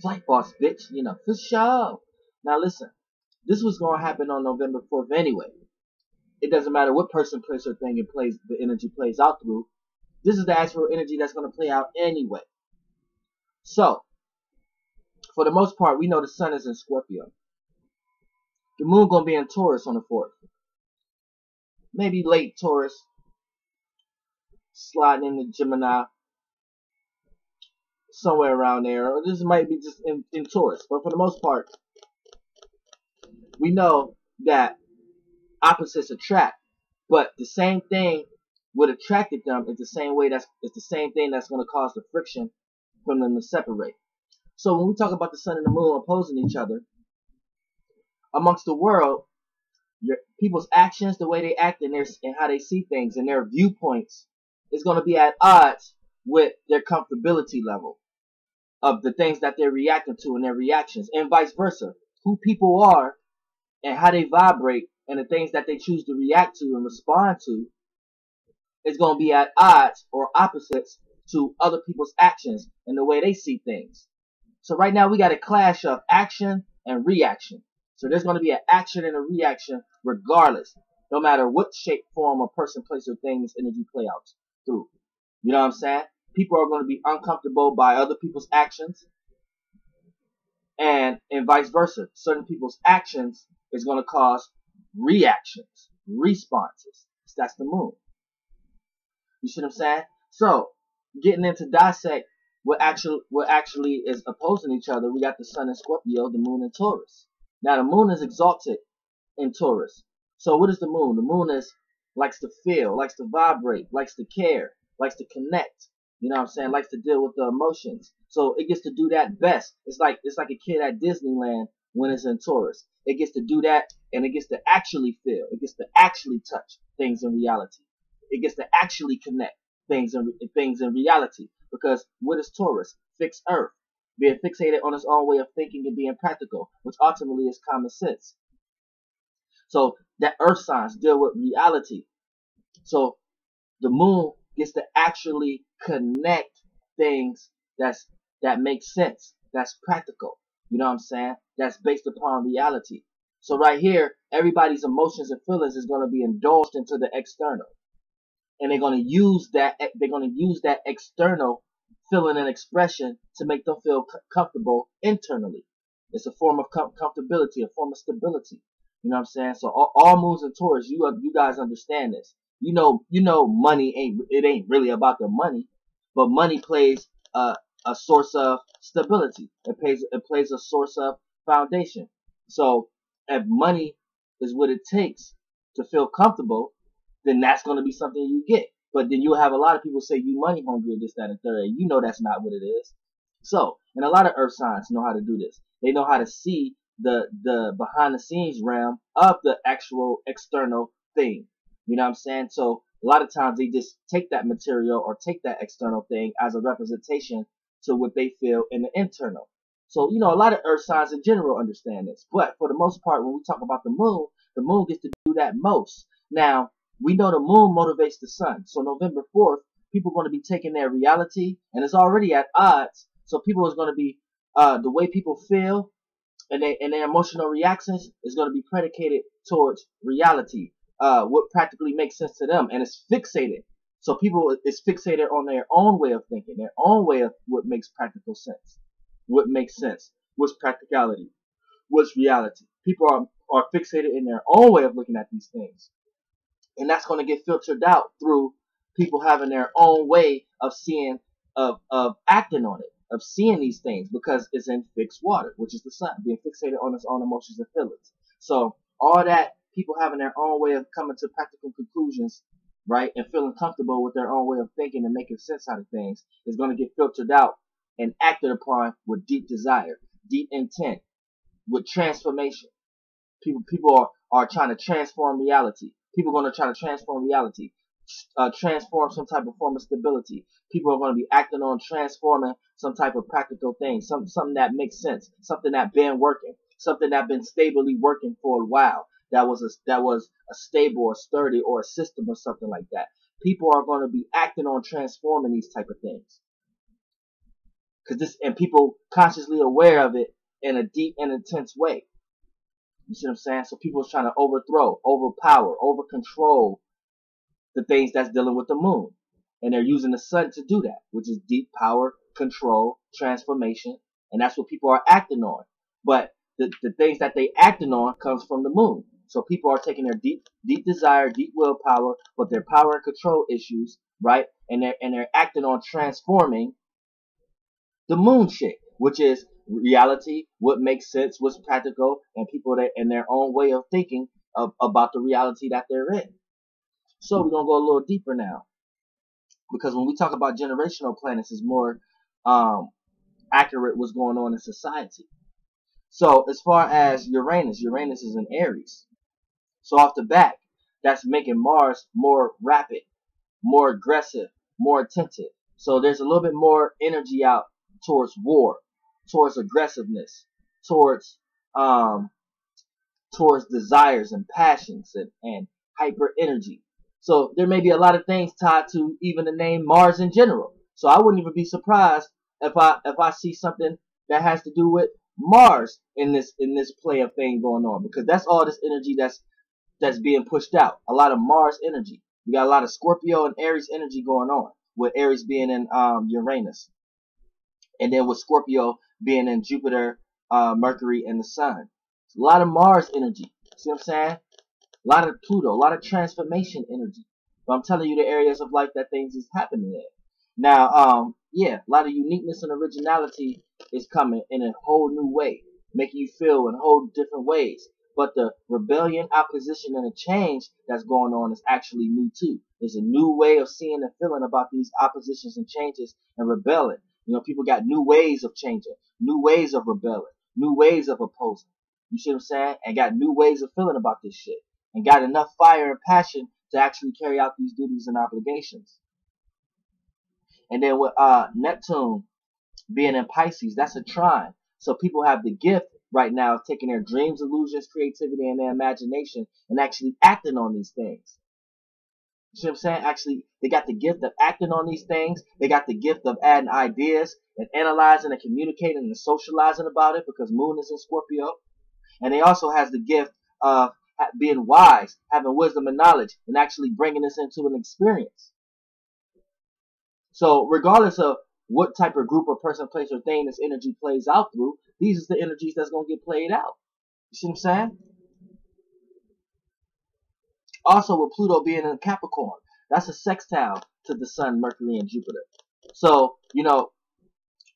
Flight boss, bitch. You know, for sure. Now listen, this was going to happen on November 4th anyway. It doesn't matter what person, place, or thing the energy plays out through. This is the actual energy that's going to play out anyway. So, for the most part, we know the sun is in Scorpio. The moon going to be in Taurus on the 4th. Maybe late Taurus, sliding into Gemini, somewhere around there. Or this might be just in Taurus. But for the most part, we know that opposites attract. But the same thing what attracted them is the same thing that's going to cause the friction from them to separate. So when we talk about the sun and the moon opposing each other, amongst the world, people's actions, the way they act, and how they see things, and their viewpoints is going to be at odds with their comfortability level of the things that they're reacting to and their reactions, and vice versa. Who people are and how they vibrate and the things that they choose to react to and respond to is going to be at odds or opposites to other people's actions and the way they see things. So right now we got a clash of action and reaction. So there's going to be an action and a reaction regardless, no matter what shape, form, or person, place, or thing this energy play out through. You know what I'm saying? People are going to be uncomfortable by other people's actions, and vice versa. Certain people's actions is going to cause reactions, responses. That's the moon. You see what I'm saying? So, getting into dissect what actually is opposing each other, we got the sun in Scorpio, the moon in Taurus. Now, the moon is exalted in Taurus. So, what is the moon? The moon likes to feel, likes to vibrate, likes to care, likes to connect. You know what I'm saying? Likes to deal with the emotions. So, it gets to do that best. It's like a kid at Disneyland when it's in Taurus. It gets to do that, and it gets to actually feel. It gets to actually touch things in reality. It gets to actually connect things in reality. Because what is Taurus? Fixed earth. Being fixated on its own way of thinking and being practical, which ultimately is common sense. So that earth signs deal with reality. So the moon gets to actually connect things that make sense, that's practical. You know what I'm saying? That's based upon reality. So right here, everybody's emotions and feelings is going to be indulged into the external. And they're going to use that external feeling and expression to make them feel comfortable internally. It's a form of comfortability, a form of stability. You know what I'm saying? So all moons in Taurus, you guys understand this. You know money ain't really about the money, but money plays a source of stability. It plays a source of foundation. So if money is what it takes to feel comfortable, then that's going to be something you get. But then you'll have a lot of people say you money hungry, this, that, and third. You know that's not what it is. So, and a lot of earth signs know how to do this. They know how to see the behind the scenes realm of the actual external thing. You know what I'm saying? So a lot of times they just take that material or take that external thing as a representation to what they feel in the internal. So, you know, a lot of earth signs in general understand this. But for the most part, when we talk about the moon gets to do that most. Now, we know the moon motivates the sun. So November 4th, people are going to be taking their reality, and it's already at odds. So people is going to be, the way people feel and their emotional reactions is going to be predicated towards reality, what practically makes sense to them, and it's fixated. So people is fixated on their own way of thinking, their own way of what makes practical sense, what makes sense, what's practicality, what's reality. People are fixated in their own way of looking at these things. And that's going to get filtered out through people having their own way of seeing, of acting on it, of seeing these things, because it's in fixed water, which is the sun, being fixated on its own emotions and feelings. So all that, people having their own way of coming to practical conclusions, right, and feeling comfortable with their own way of thinking and making sense out of things, is going to get filtered out and acted upon with deep desire, deep intent, with transformation. People are trying to transform reality. People are going to try to transform reality, transform some type of form of stability. People are going to be acting on transforming some type of practical thing, something that makes sense, something that been working, something that been stably working for a while. That was a stable or sturdy or a system or something like that. People are going to be acting on transforming these type of things. Cause this, and people consciously aware of it in a deep and intense way. You see what I'm saying? So people are trying to overthrow, overpower, over control the things that's dealing with the moon. And they're using the sun to do that, which is deep power, control, transformation. And that's what people are acting on. But the things that they acting on comes from the moon. So people are taking their deep desire, deep willpower, but their power and control issues, right? And they're acting on transforming the moon shit, which is reality, what makes sense, what's practical, and people that in their own way of thinking about the reality that they're in. So we're gonna go a little deeper now, because when we talk about generational planets, it's more accurate what's going on in society. So as far as Uranus is in Aries. So off the bat, that's making Mars more rapid, more aggressive, more attentive. So there's a little bit more energy out towards war, towards aggressiveness, towards desires and passions and hyper energy. So there may be a lot of things tied to even the name Mars in general. So I wouldn't even be surprised if I see something that has to do with Mars in this play of thing going on, because that's all this energy that's being pushed out. A lot of Mars energy. We got a lot of Scorpio and Aries energy going on, with Aries being in Uranus, and then with Scorpio being in Jupiter, Mercury, and the Sun. It's a lot of Mars energy. See what I'm saying? A lot of Pluto, a lot of transformation energy. But I'm telling you the areas of life that things is happening there. Now, yeah, a lot of uniqueness and originality is coming in a whole new way, making you feel in whole different ways. But the rebellion, opposition, and the change that's going on is actually new too. There's a new way of seeing and feeling about these oppositions and changes and rebelling. You know, people got new ways of changing, new ways of rebelling, new ways of opposing. You see what I'm saying? And got new ways of feeling about this shit. And got enough fire and passion to actually carry out these duties and obligations. And then with Neptune being in Pisces, that's a trine. So people have the gift right now of taking their dreams, illusions, creativity, and their imagination and actually acting on these things. You see what I'm saying? Actually, they got the gift of acting on these things. They got the gift of adding ideas and analyzing and communicating and socializing about it, because Moon is in Scorpio. And they also has the gift of being wise, having wisdom and knowledge, and actually bringing this into an experience. So regardless of what type of group or person, place, or thing this energy plays out through, these are the energies that's going to get played out. You see what I'm saying? Also, with Pluto being in Capricorn, that's a sextile to the Sun, Mercury, and Jupiter. So, you know,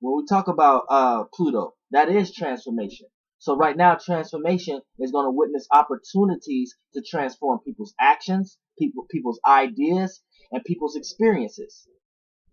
when we talk about Pluto, that is transformation. So right now, transformation is going to witness opportunities to transform people's actions, people's ideas, and people's experiences,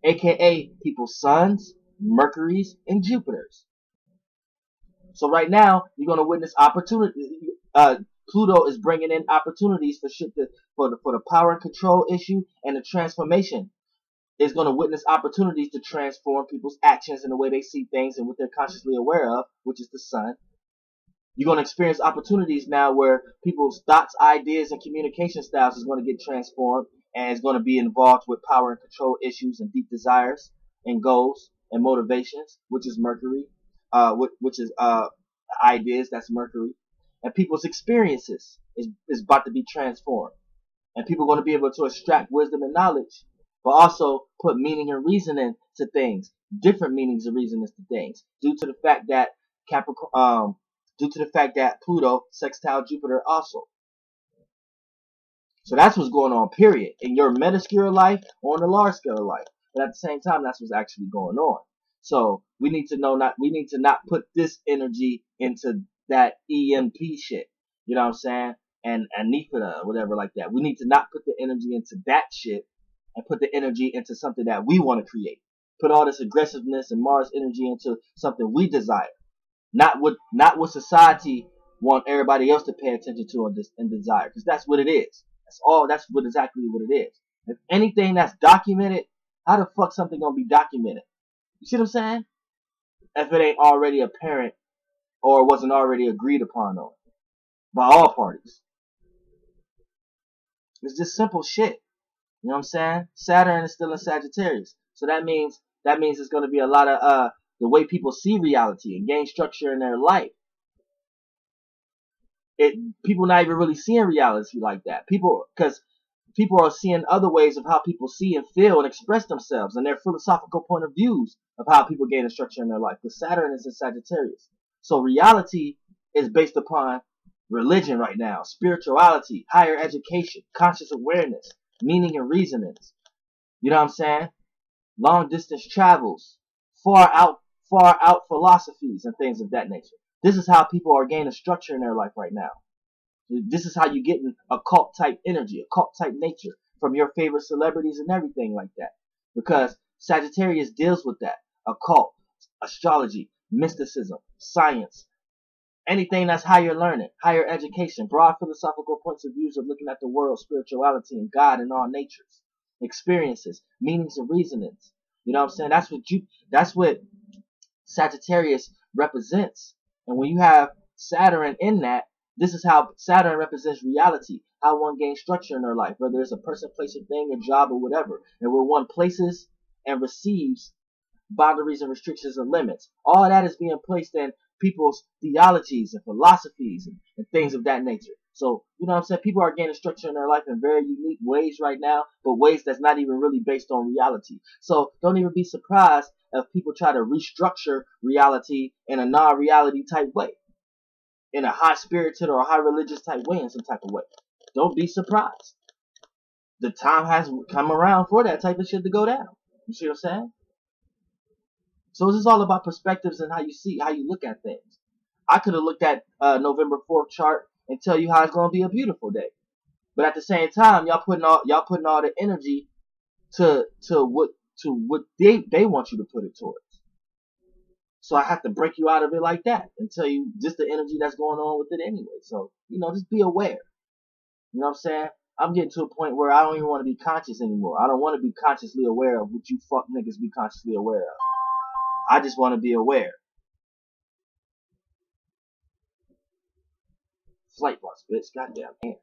aka people's suns, Mercuries, and Jupiters. So right now, you're going to witness opportunity. Pluto is bringing in opportunities for shit for the power and control issue, and the transformation is going to witness opportunities to transform people's actions and the way they see things and what they're consciously aware of, which is the sun. You're going to experience opportunities now where people's thoughts, ideas, and communication styles is going to get transformed, and is going to be involved with power and control issues and deep desires and goals and motivations, which is Mercury, which is ideas, that's Mercury. And people's experiences is about to be transformed. And people are going to be able to extract wisdom and knowledge, but also put meaning and reasoning to things, different meanings and reasonings to things, due to the fact that Pluto sextile Jupiter also. So that's what's going on, period, in your metascale life or in the large scale life. But at the same time, that's what's actually going on. So we need to not put this energy into that EMP shit. You know what I'm saying? And ANTIFA or whatever like that. We need to not put the energy into that shit and put the energy into something that we want to create. Put all this aggressiveness and Mars energy into something we desire. Not what society want everybody else to pay attention to and desire. Because that's what it is. That's exactly what it is. If anything that's documented, how the fuck something gonna be documented? You see what I'm saying? If it ain't already apparent or wasn't already agreed upon on by all parties. It's just simple shit. You know what I'm saying? Saturn is still in Sagittarius. So that means there's gonna be a lot of the way people see reality and gain structure in their life. People not even really seeing reality like that. Because people are seeing other ways of how people see and feel and express themselves and their philosophical point of views of how people gain a structure in their life. Because Saturn is in Sagittarius. So reality is based upon religion right now, spirituality, higher education, conscious awareness, meaning and reasonings. You know what I'm saying? Long distance travels, far out philosophies and things of that nature. This is how people are gaining structure in their life right now. This is how you get an occult type energy, occult type nature from your favorite celebrities and everything like that. Because Sagittarius deals with that. Occult, astrology, mysticism, science, anything that's higher learning, higher education, broad philosophical points of views of looking at the world, spirituality, and God and all natures, experiences, meanings and reasonings. You know what I'm saying? That's what Sagittarius represents. And when you have Saturn in that, this is how Saturn represents reality, how one gains structure in their life, whether it's a person, place, a thing, a job, or whatever. And where one places and receives boundaries and restrictions and limits. All of that is being placed in people's theologies and philosophies and things of that nature. So, you know what I'm saying? People are gaining structure in their life in very unique ways right now, but ways that's not even really based on reality. So don't even be surprised if people try to restructure reality in a non-reality type way, in a high-spirited or a high-religious type way, in some type of way. Don't be surprised. The time has come around for that type of shit to go down. You see what I'm saying? So this is all about perspectives and how you look at things. I could have looked at November 4th chart and tell you how it's going to be a beautiful day, but at the same time, y'all putting all the energy to what they want you to put it towards. So I have to break you out of it like that and tell you just the energy that's going on with it anyway. So, you know, just be aware. You know what I'm saying? I'm getting to a point where I don't even want to be conscious anymore. I don't want to be consciously aware of what you fuck niggas be consciously aware of. I just want to be aware. Flight boss, bitch. Goddamn.